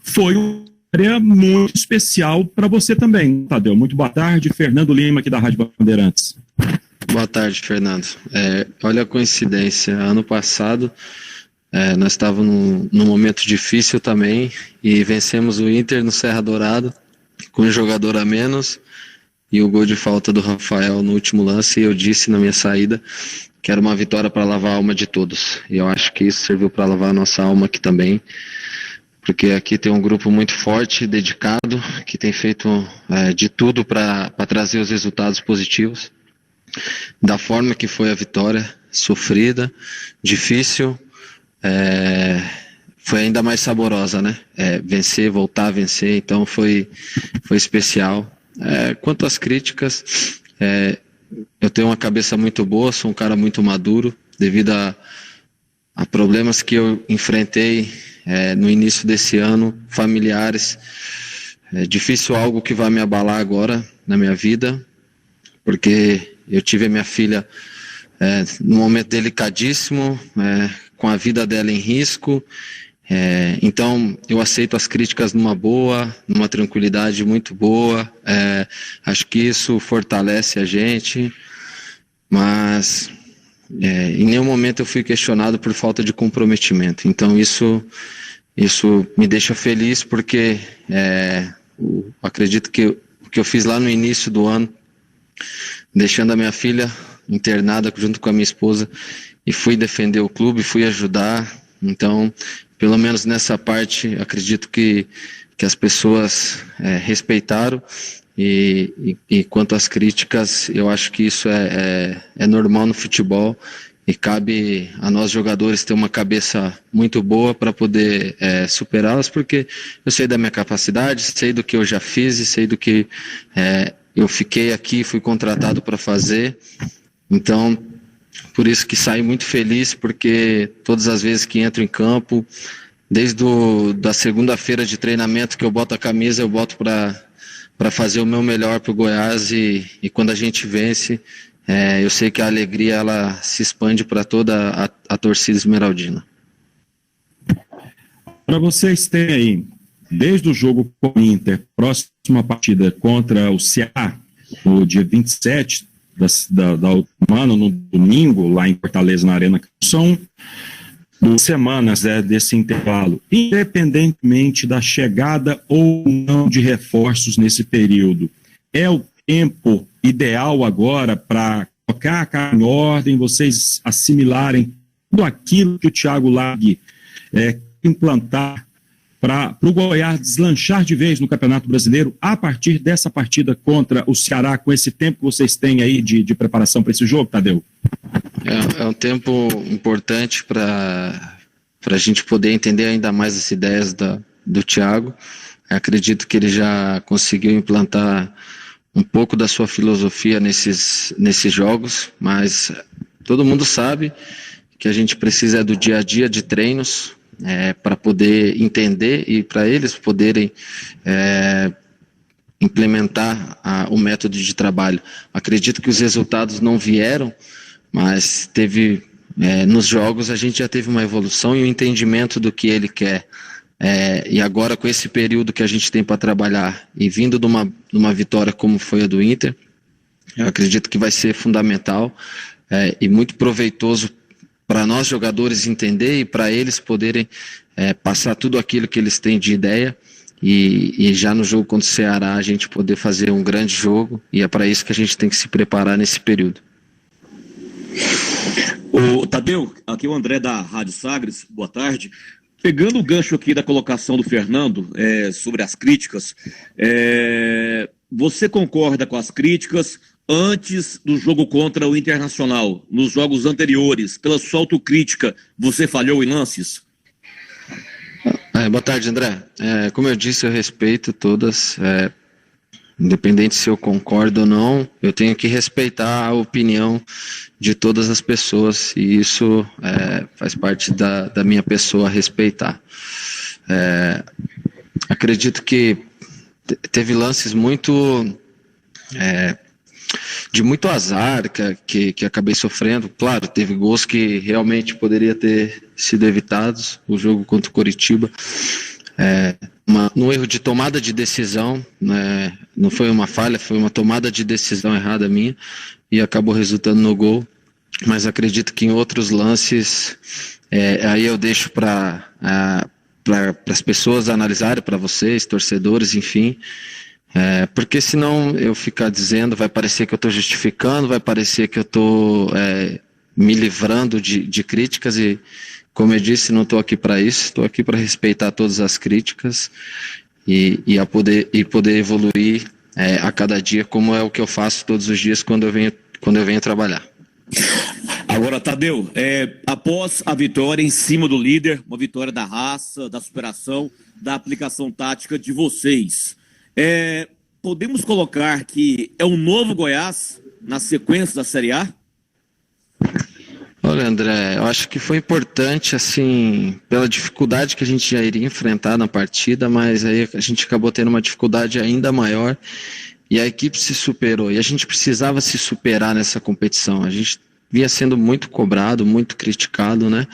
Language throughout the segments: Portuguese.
foi uma área muito especial para você também, Tadeu. Muito boa tarde, Fernando Lima aqui da Rádio Bandeirantes. Boa tarde, Fernando. Olha a coincidência, ano passado nós estávamos num momento difícil também e vencemos o Inter no Serra Dourada com um jogador a menos e o gol de falta do Rafael no último lance, e eu disse na minha saída que era uma vitória para lavar a alma de todos, e eu acho que isso serviu para lavar a nossa alma aqui também, porque aqui tem um grupo muito forte, dedicado, que tem feito de tudo para trazer os resultados positivos, da forma que foi a vitória, sofrida, difícil, foi ainda mais saborosa, né? Vencer, voltar a vencer, então foi especial. Quanto às críticas, eu tenho uma cabeça muito boa, sou um cara muito maduro, devido a problemas que eu enfrentei no início desse ano, familiares. É difícil algo que vai me abalar agora na minha vida, porque eu tive a minha filha num momento delicadíssimo, com a vida dela em risco. Então eu aceito as críticas numa boa, numa tranquilidade muito boa. Acho que isso fortalece a gente, mas em nenhum momento eu fui questionado por falta de comprometimento. Então isso me deixa feliz, porque acredito que o que eu fiz lá no início do ano, deixando a minha filha internada junto com a minha esposa, e fui defender o clube, fui ajudar. Então, pelo menos nessa parte, acredito que as pessoas respeitaram, e quanto às críticas, eu acho que isso é normal no futebol, e cabe a nós jogadores ter uma cabeça muito boa para poder superá-las, porque eu sei da minha capacidade, sei do que eu já fiz e sei do que eu fiquei aqui, fui contratado para fazer. Então, por isso que saio muito feliz, porque todas as vezes que entro em campo, desde da segunda-feira de treinamento que eu boto a camisa, eu boto para fazer o meu melhor para o Goiás, e quando a gente vence, eu sei que a alegria ela se expande para toda a torcida esmeraldina. Para vocês terem aí, desde o jogo com o Inter, próxima partida contra o Ceará, no dia 27 da outra semana, no domingo, lá em Fortaleza, na Arena, são 2 semanas desse intervalo, independentemente da chegada ou não de reforços nesse período. É o tempo ideal agora para colocar a casa em ordem, vocês assimilarem tudo aquilo que o Thiago Largue implantar para o Goiás deslanchar de vez no Campeonato Brasileiro a partir dessa partida contra o Ceará, com esse tempo que vocês têm aí de preparação para esse jogo, Tadeu? É um tempo importante para a gente poder entender ainda mais as ideias do Thiago. Acredito que ele já conseguiu implantar um pouco da sua filosofia nesses jogos, mas todo mundo sabe que a gente precisa do dia a dia de treinos, para poder entender e para eles poderem implementar o método de trabalho. Acredito que os resultados não vieram, mas nos jogos a gente já teve uma evolução e um entendimento do que ele quer. E agora, com esse período que a gente tem para trabalhar e vindo de uma vitória como foi a do Inter, eu acredito que vai ser fundamental e muito proveitoso para nós jogadores entender e para eles poderem passar tudo aquilo que eles têm de ideia, e já no jogo contra o Ceará a gente poder fazer um grande jogo, e é para isso que a gente tem que se preparar nesse período. O Tadeu, aqui é o André da Rádio Sagres, boa tarde. Pegando o gancho aqui da colocação do Fernando sobre as críticas, você concorda com as críticas antes do jogo contra o Internacional, nos jogos anteriores, pela sua autocrítica, você falhou em lances? Boa tarde, André. Como eu disse, eu respeito todas, independente se eu concordo ou não, eu tenho que respeitar a opinião de todas as pessoas, e isso faz parte da minha pessoa respeitar. Acredito que teve lances de muito azar que acabei sofrendo. Claro, teve gols que realmente poderia ter sido evitados, o jogo contra o Coritiba, no erro de tomada de decisão, né? Não foi uma falha, foi uma tomada de decisão errada minha e acabou resultando no gol. Mas acredito que em outros lances, aí eu deixo para as pessoas analisarem, para vocês, torcedores, enfim, porque senão eu ficar dizendo, vai parecer que eu estou justificando, vai parecer que eu estou me livrando de críticas e, como eu disse, não estou aqui para isso, estou aqui para respeitar todas as críticas e poder evoluir a cada dia, como é o que eu faço todos os dias quando eu venho trabalhar. Agora, Tadeu, após a vitória em cima do líder, uma vitória da raça, da superação, da aplicação tática de vocês, podemos colocar que é um novo Goiás na sequência da Série A? Olha, André, eu acho que foi importante, assim, pela dificuldade que a gente já iria enfrentar na partida, mas aí a gente acabou tendo uma dificuldade ainda maior e a equipe se superou. E a gente precisava se superar nessa competição. A gente vinha sendo muito cobrado, muito criticado, né?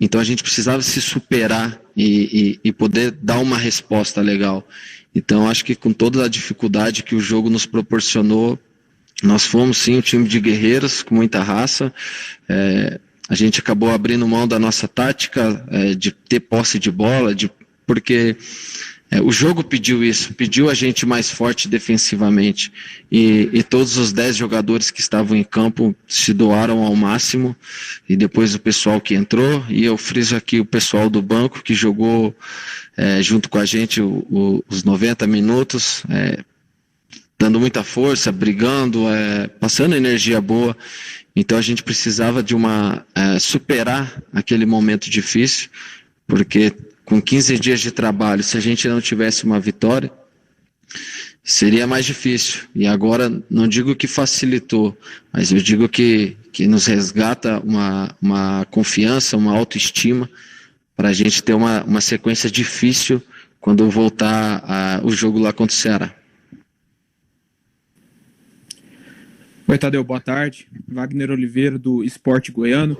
Então a gente precisava se superar e poder dar uma resposta legal. Então acho que com toda a dificuldade que o jogo nos proporcionou, nós fomos sim um time de guerreiros com muita raça. A gente acabou abrindo mão da nossa tática de ter posse de bola, porque o jogo pediu isso, pediu a gente mais forte defensivamente e todos os 10 jogadores que estavam em campo se doaram ao máximo e depois o pessoal que entrou, e eu friso aqui o pessoal do banco que jogou junto com a gente os 90 minutos, dando muita força, brigando, passando energia boa. Então a gente precisava de superar aquele momento difícil, porque com 15 dias de trabalho, se a gente não tivesse uma vitória, seria mais difícil. E agora, não digo que facilitou, mas eu digo que nos resgata uma confiança, uma autoestima, para a gente ter uma sequência difícil quando voltar o jogo lá contra o Ceará. Oi, Tadeu, boa tarde. Wagner Oliveira, do Esporte Goiano.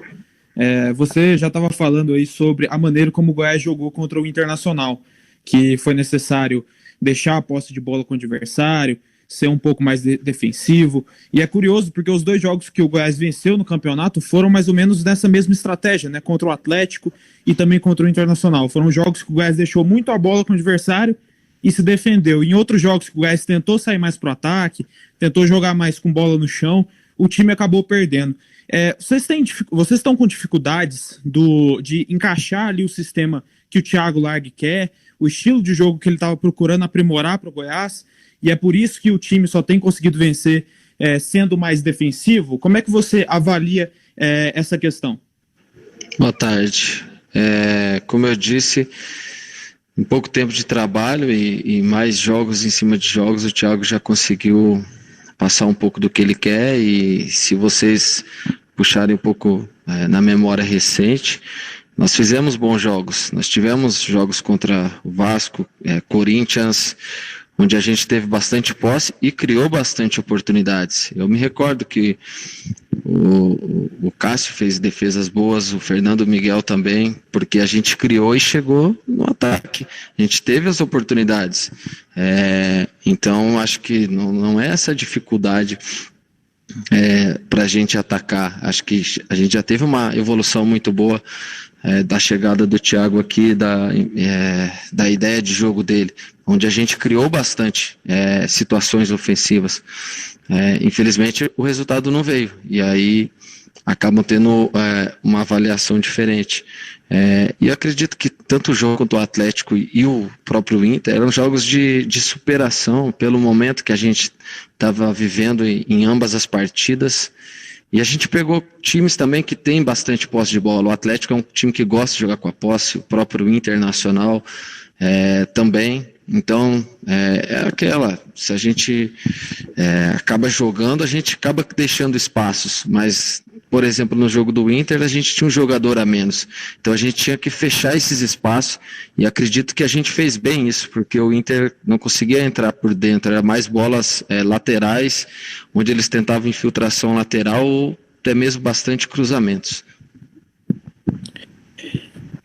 Você já estava falando aí sobre a maneira como o Goiás jogou contra o Internacional, que foi necessário deixar a posse de bola com o adversário, ser um pouco mais defensivo, e é curioso porque os 2 jogos que o Goiás venceu no campeonato foram mais ou menos nessa mesma estratégia, né, contra o Atlético e também contra o Internacional. Foram jogos que o Goiás deixou muito a bola com o adversário e se defendeu. Em outros jogos que o Goiás tentou sair mais para o ataque, tentou jogar mais com bola no chão, o time acabou perdendo. Vocês estão com dificuldades de encaixar ali o sistema que o Thiago Largue quer, o estilo de jogo que ele estava procurando aprimorar para o Goiás, e é por isso que o time só tem conseguido vencer sendo mais defensivo? Como é que você avalia essa questão? Boa tarde. Como eu disse, em pouco tempo de trabalho e mais jogos em cima de jogos, o Thiago já conseguiu passar um pouco do que ele quer, e se vocês puxarem um pouco na memória recente, nós fizemos bons jogos. Nós tivemos jogos contra o Vasco, Corinthians, onde a gente teve bastante posse e criou bastante oportunidades. Eu me recordo que o Cássio fez defesas boas, o Fernando Miguel também, porque a gente criou e chegou no ataque. A gente teve as oportunidades. Então, acho que não é essa dificuldade para a gente atacar. Acho que a gente já teve uma evolução muito boa da chegada do Thiago aqui, da ideia de jogo dele, onde a gente criou bastante situações ofensivas. Infelizmente o resultado não veio, e aí acabam tendo uma avaliação diferente. E acredito que tanto o jogo quanto o Atlético e o próprio Inter eram jogos de superação pelo momento que a gente estava vivendo em ambas as partidas. E a gente pegou times também que tem bastante posse de bola. O Atlético é um time que gosta de jogar com a posse, o próprio Internacional também. Então, se a gente acaba jogando, a gente acaba deixando espaços. Mas, por exemplo, no jogo do Inter, a gente tinha um jogador a menos. Então, a gente tinha que fechar esses espaços. E acredito que a gente fez bem isso, porque o Inter não conseguia entrar por dentro. Era mais bolas laterais, onde eles tentavam infiltração lateral ou até mesmo bastante cruzamentos.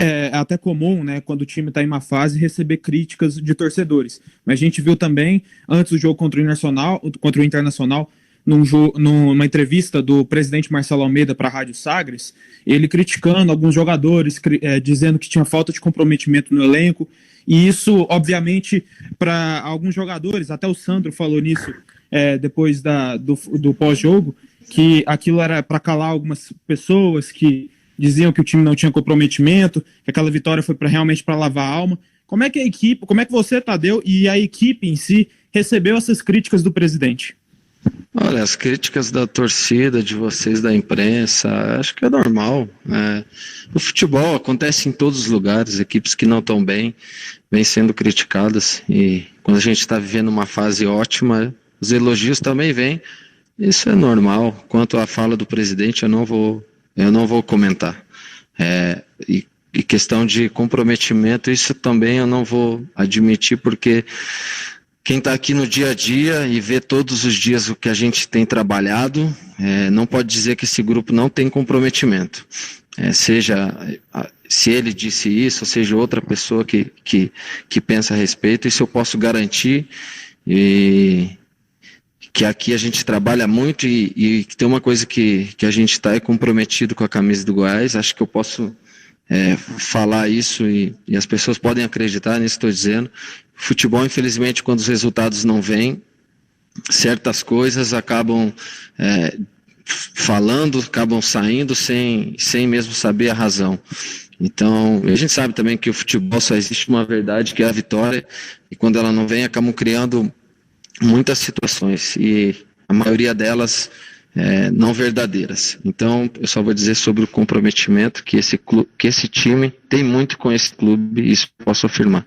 é até comum, né, quando o time está em uma fase, receber críticas de torcedores. Mas a gente viu também, antes do jogo contra o Internacional, numa entrevista do presidente Marcelo Almeida para a Rádio Sagres, ele criticando alguns jogadores, dizendo que tinha falta de comprometimento no elenco, e isso, obviamente, para alguns jogadores, até o Sandro falou nisso depois do pós-jogo, que aquilo era para calar algumas pessoas que diziam que o time não tinha comprometimento, que aquela vitória foi realmente para lavar a alma. Como é que você, Tadeu, e a equipe em si recebeu essas críticas do presidente? Olha, as críticas da torcida, de vocês da imprensa, acho que é normal. O futebol acontece em todos os lugares, equipes que não estão bem, vêm sendo criticadas, e quando a gente está vivendo uma fase ótima, os elogios também vêm, isso é normal. Quanto à fala do presidente, eu não vou comentar. E questão de comprometimento, isso também eu não vou admitir, porque quem está aqui no dia a dia e vê todos os dias o que a gente tem trabalhado, não pode dizer que esse grupo não tem comprometimento. Se ele disse isso, ou seja outra pessoa que pensa a respeito, isso eu posso garantir, e que aqui a gente trabalha muito e tem uma coisa que a gente está comprometido com a camisa do Goiás. Acho que eu posso falar isso e as pessoas podem acreditar nisso que estou dizendo. Futebol, infelizmente, quando os resultados não vêm, certas coisas acabam acabam saindo sem mesmo saber a razão. Então, a gente sabe também que o futebol só existe uma verdade, que é a vitória, e quando ela não vem, acabam criando muitas situações, e a maioria delas não verdadeiras. Então, eu só vou dizer sobre o comprometimento que esse time tem muito com esse clube, e isso posso afirmar.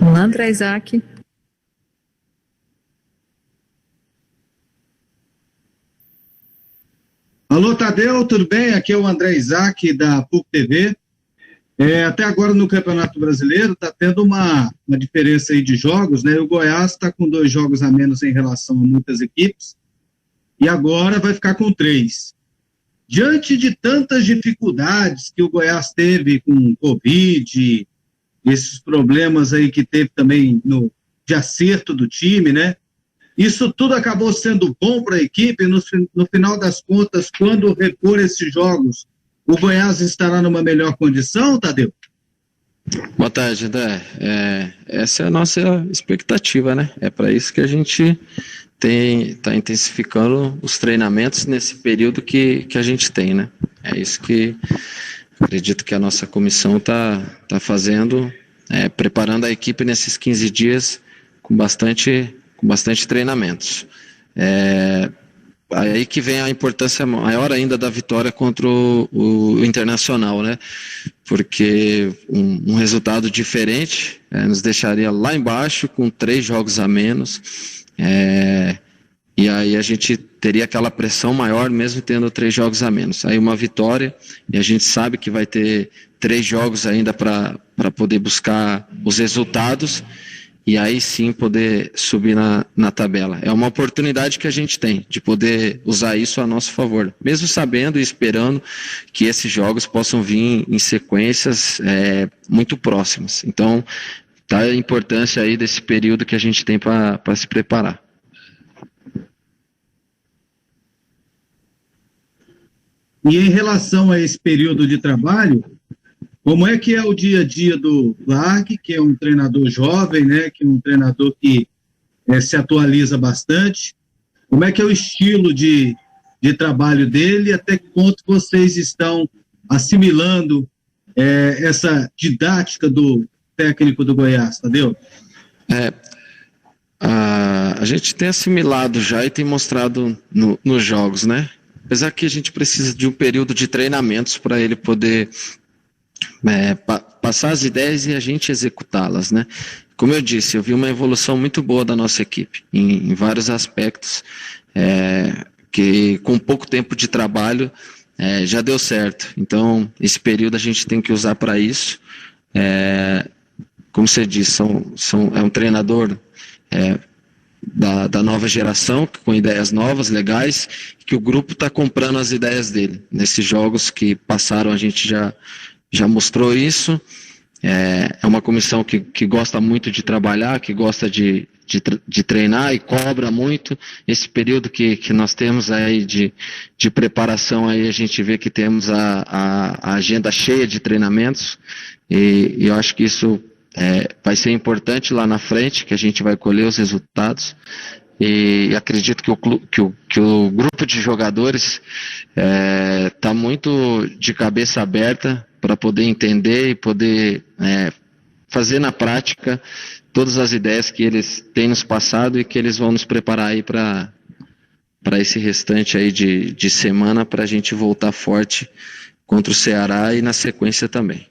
Olá, André Isaac. Alô, Tadeu, tudo bem? Aqui é o André Isaac, da PUC TV. Até agora no Campeonato Brasileiro está tendo uma diferença aí de jogos, né? O Goiás está com 2 jogos a menos em relação a muitas equipes, e agora vai ficar com 3. Diante de tantas dificuldades que o Goiás teve com Covid, esses problemas aí que teve também de acerto do time, né? Isso tudo acabou sendo bom para a equipe. No final das contas, quando repor esses jogos, o Goiás estará numa melhor condição, Tadeu? Boa tarde, André. Essa é a nossa expectativa, né? É para isso que a gente está intensificando os treinamentos nesse período que a gente tem, né? É isso que acredito que a nossa comissão está fazendo, preparando a equipe nesses 15 dias com bastante treinamentos. Aí que vem a importância maior ainda da vitória contra o Internacional, né? Porque um resultado diferente nos deixaria lá embaixo com 3 jogos a menos, e aí a gente teria aquela pressão maior mesmo tendo 3 jogos a menos. Aí uma vitória, e a gente sabe que vai ter 3 jogos ainda para poder buscar os resultados, e aí sim poder subir na tabela. É uma oportunidade que a gente tem de poder usar isso a nosso favor, mesmo sabendo e esperando que esses jogos possam vir em sequências muito próximas. Então, tá a importância aí desse período que a gente tem para se preparar. E em relação a esse período de trabalho, como é que é o dia a dia do Largue, que é um treinador jovem, né, que é um treinador que se atualiza bastante? Como é que é o estilo de trabalho dele? Até que ponto vocês estão assimilando essa didática do técnico do Goiás, Tadeu? A gente tem assimilado já e tem mostrado nos jogos, né? Apesar que a gente precisa de um período de treinamentos para ele poder passar as ideias e a gente executá-las, né? Como eu disse, eu vi uma evolução muito boa da nossa equipe em vários aspectos, que com pouco tempo de trabalho já deu certo. Então esse período a gente tem que usar para isso, como você disse, é um treinador da nova geração, com ideias novas, legais, que o grupo está comprando as ideias dele. Nesses jogos que passaram, a gente já mostrou isso. É uma comissão que gosta muito de trabalhar, que gosta de treinar e cobra muito. Esse período que nós temos aí de preparação, aí a gente vê que temos a agenda cheia de treinamentos, e eu acho que isso vai ser importante lá na frente, que a gente vai colher os resultados. E acredito que o grupo de jogadores está muito de cabeça aberta para poder entender e poder fazer na prática todas as ideias que eles têm nos passado e que eles vão nos preparar aí para esse restante aí de semana, para a gente voltar forte contra o Ceará e na sequência também.